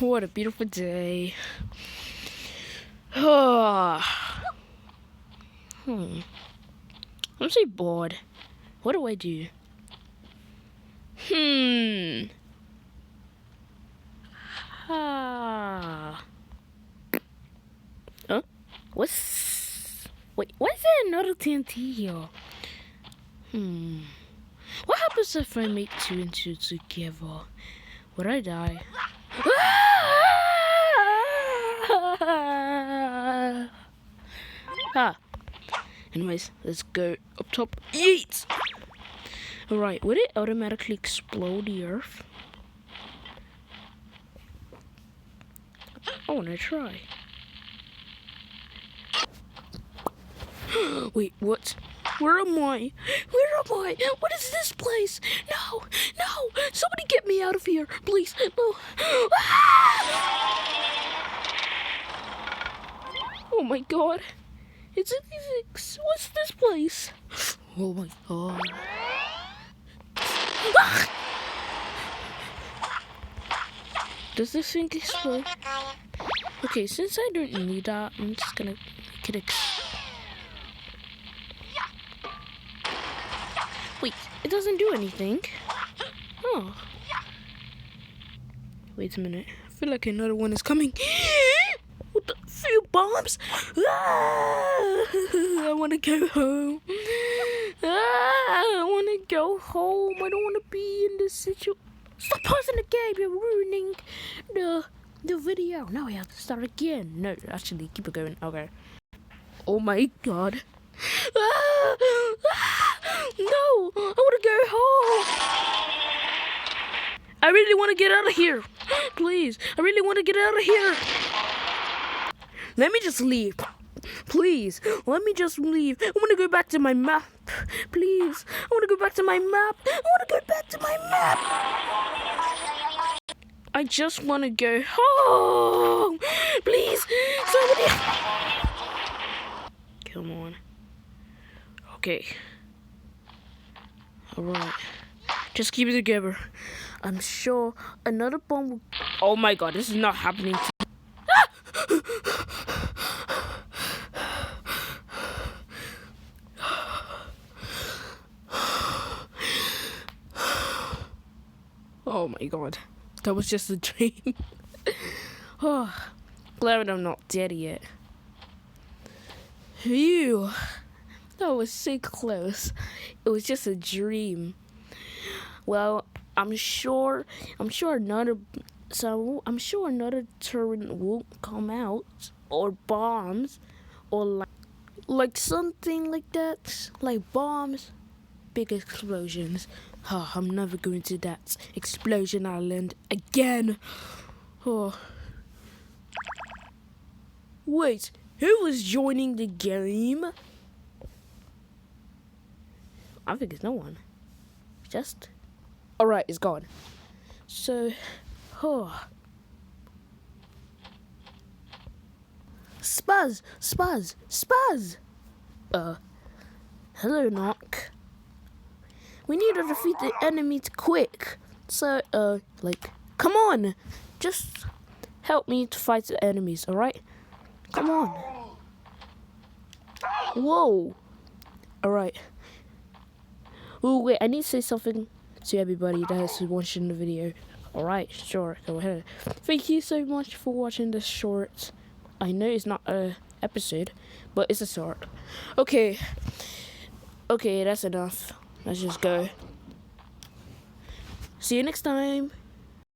What a beautiful day. I'm so bored. What do I do? Huh? Wait, why is there another TNT here? What happens if I make 2 and 2 together? Would I die? Anyways, let's go up top. Yeet! Alright, would it automatically explode the earth? I wanna try. Wait, what? Where am I? Where am I? What is this place? No! No! Somebody get me out of here, please! No! Oh my god! What's this place? Oh my god! Does this thing explode? Okay, since I don't need that, I'm just gonna make it Wait, it doesn't do anything. Oh. Wait a minute. I feel like another one is coming. What the? Few bombs? I want to go home. I want to go home. I don't want to be in this situation. Stop pausing the game. You're ruining the video. Now I have to start again. No, actually, keep it going. Okay. Oh my god. No, I want to go home. I really want to get out of here. Please, I really want to get out of here. Let me just leave. Please, let me just leave. I want to go back to my map. Please, I want to go back to my map. I want to go back to my map. I just want to go home. Please, somebody. Come on. Okay. Alright. Just keep it together. I'm sure another bomb will... Oh my god, this is not happening to me. Oh my god. That was just a dream. Oh, glad I'm not dead yet. Phew. That was so close. It was just a dream. Well, I'm sure another turret won't come out, or bombs, or like something like that, like bombs, big explosions. Oh, I'm never going to that explosion island again. Oh. Wait, who was joining the game? I think it's no one. Just... Alright, it's gone. So... Oh. Spaz! Spaz! Spaz! Hello, Knock. We need to defeat the enemy quick. So, come on! Just help me to fight the enemies, alright? Come on. Whoa! Alright. Oh wait, I need to say something to everybody that is watching the video. Alright, sure, go ahead. Thank you so much for watching this short. I know it's not a episode, but it's a short. Okay, that's enough. Let's just go. See you next time.